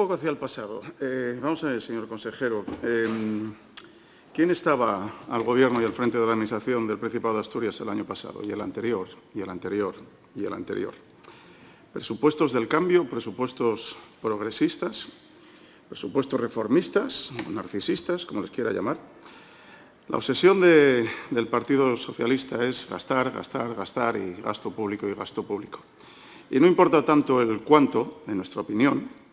poco hacia el pasado. Vamos a ver, señor consejero. ¿Quién estaba al Gobierno y al frente de la Administración del Principado de Asturias el año pasado? Y el anterior, y el anterior, y el anterior. Presupuestos del cambio, presupuestos progresistas, presupuestos reformistas, narcisistas, como les quiera llamar. La obsesión del Partido Socialista es gastar, gastar, gastar y gasto público y gasto público. Y no importa tanto el cuánto, en nuestra opinión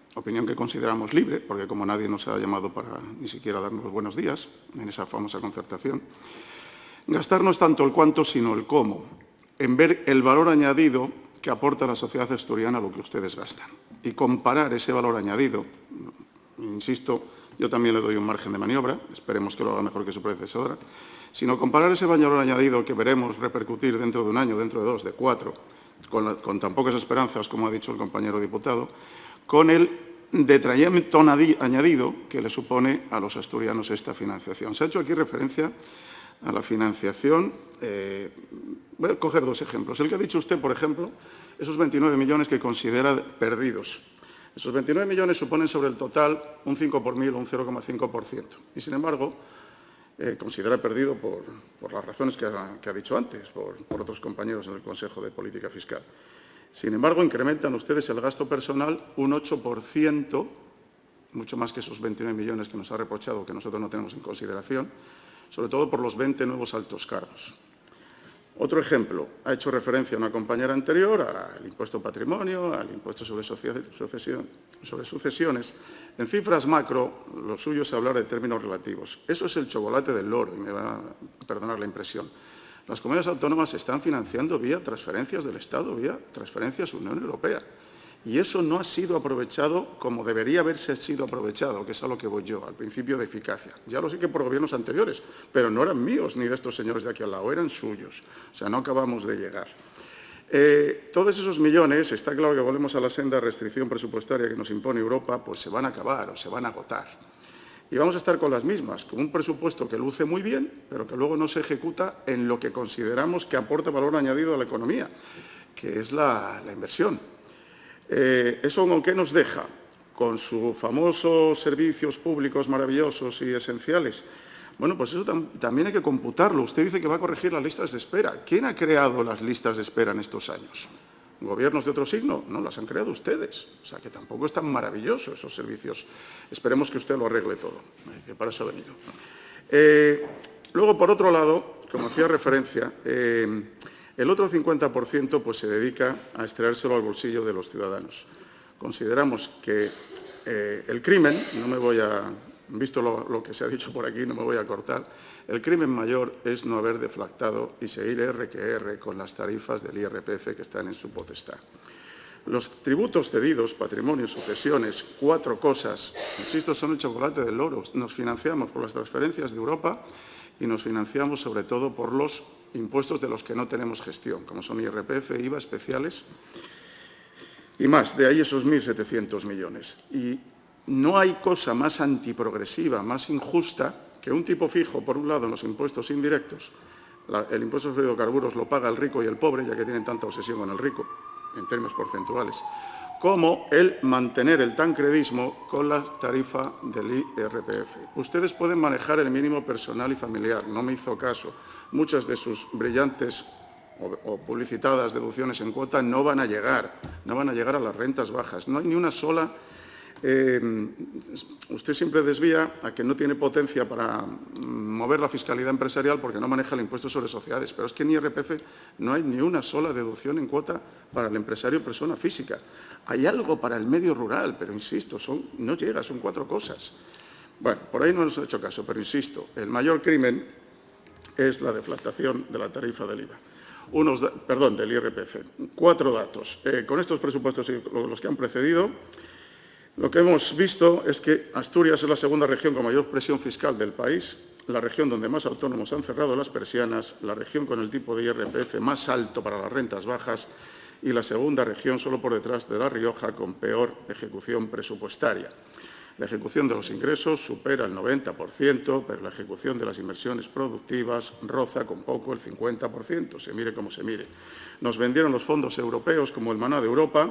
que consideramos libre, porque como nadie nos ha llamado para ni siquiera darnos los buenos días en esa famosa concertación, gastar no es tanto el cuánto, sino el cómo, en ver el valor añadido que aporta a la sociedad asturiana a lo que ustedes gastan. Y comparar ese valor añadido, insisto, yo también le doy un margen de maniobra, esperemos que lo haga mejor que su predecesora, sino comparar ese valor añadido que veremos repercutir dentro de un año, dentro de 2, de 4, con tan pocas esperanzas, como ha dicho el compañero diputado, con el detallamiento añadido que le supone a los asturianos esta financiación. Se ha hecho aquí referencia a la financiación. Voy a coger 2 ejemplos. El que ha dicho usted, por ejemplo, esos 29 millones que considera perdidos. Esos 29 millones suponen sobre el total un 5 por mil o un 0,5%. Y, sin embargo, considera perdido por las razones que ha dicho antes, por otros compañeros en el Consejo de Política Fiscal. Sin embargo, incrementan ustedes el gasto personal un 8%, mucho más que esos 29 millones que nos ha reprochado, que nosotros no tenemos en consideración, sobre todo por los 20 nuevos altos cargos. Otro ejemplo, ha hecho referencia una compañera anterior al impuesto patrimonio, al impuesto sobre sucesiones. En cifras macro, lo suyo es hablar de términos relativos. Eso es el chocolate del loro, y me va a perdonar la impresión. Las comunidades autónomas se están financiando vía transferencias del Estado, vía transferencias Unión Europea. Y eso no ha sido aprovechado como debería haberse sido aprovechado, que es a lo que voy yo, al principio de eficacia. Ya lo sé que por gobiernos anteriores, pero no eran míos ni de estos señores de aquí al lado, eran suyos. O sea, no acabamos de llegar. Todos esos millones, está claro que volvemos a la senda de restricción presupuestaria que nos impone Europa, pues se van a acabar o se van a agotar. Y vamos a estar con las mismas, con un presupuesto que luce muy bien, pero que luego no se ejecuta en lo que consideramos que aporta valor añadido a la economía, que es la inversión. ¿Eso con qué nos deja? Con sus famosos servicios públicos maravillosos y esenciales. Bueno, pues eso también hay que computarlo. Usted dice que va a corregir las listas de espera. ¿Quién ha creado las listas de espera en estos años? ¿Gobiernos de otro signo? No, las han creado ustedes. O sea, que tampoco es tan maravilloso esos servicios. Esperemos que usted lo arregle todo, que para eso ha venido. Luego, por otro lado, como hacía referencia, el otro 50% pues, se dedica a extraérselo al bolsillo de los ciudadanos. Consideramos que el crimen, visto lo que se ha dicho por aquí, no me voy a cortar, el crimen mayor es no haber deflactado y seguir R que R con las tarifas del IRPF que están en su potestad. Los tributos cedidos, patrimonio, sucesiones, 4 cosas, insisto, son el chocolate del loro. Nos financiamos por las transferencias de Europa y nos financiamos sobre todo por los impuestos de los que no tenemos gestión, como son IRPF, IVA, especiales y más. De ahí esos 1.700 millones. Y no hay cosa más antiprogresiva, más injusta, que un tipo fijo, por un lado, en los impuestos indirectos. El impuesto sobre hidrocarburos lo paga el rico y el pobre, ya que tienen tanta obsesión con el rico, en términos porcentuales, como el mantener el tancredismo con la tarifa del IRPF. Ustedes pueden manejar el mínimo personal y familiar, no me hizo caso. Muchas de sus brillantes o publicitadas deducciones en cuota no van a llegar a las rentas bajas. No hay ni una sola. Usted siempre desvía a que no tiene potencia para mover la fiscalidad empresarial porque no maneja el impuesto sobre sociedades, pero es que en IRPF no hay ni una sola deducción en cuota para el empresario persona física. Hay algo para el medio rural, pero insisto, no llega, son 4 cosas. Bueno, por ahí no nos ha hecho caso, pero insisto, el mayor crimen es la deflactación de la tarifa del IVA. Del IRPF. 4 datos. Con estos presupuestos y los que han precedido, lo que hemos visto es que Asturias es la segunda región con mayor presión fiscal del país, la región donde más autónomos han cerrado las persianas, la región con el tipo de IRPF más alto para las rentas bajas y la segunda región, solo por detrás de La Rioja, con peor ejecución presupuestaria. La ejecución de los ingresos supera el 90%, pero la ejecución de las inversiones productivas roza con poco el 50%, se mire como se mire. Nos vendieron los fondos europeos como el maná de Europa.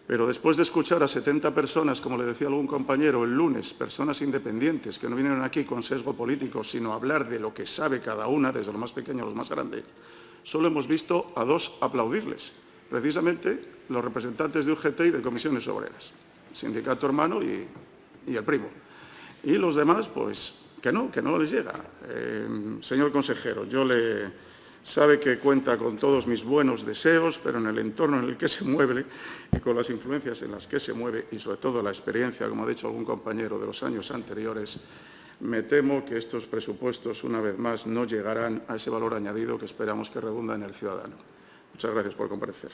Pero después de escuchar a 70 personas, como le decía algún compañero el lunes, personas independientes que no vinieron aquí con sesgo político, sino a hablar de lo que sabe cada una, desde lo más pequeño a lo más grande, solo hemos visto a dos aplaudirles, precisamente los representantes de UGT y de Comisiones Obreras, el sindicato hermano y el primo. Y los demás, pues, que no les llega. Señor consejero, sabe que cuenta con todos mis buenos deseos, pero en el entorno en el que se mueve y con las influencias en las que se mueve y, sobre todo, la experiencia, como ha dicho algún compañero, de los años anteriores, me temo que estos presupuestos, una vez más, no llegarán a ese valor añadido que esperamos que redunda en el ciudadano. Muchas gracias por comparecer.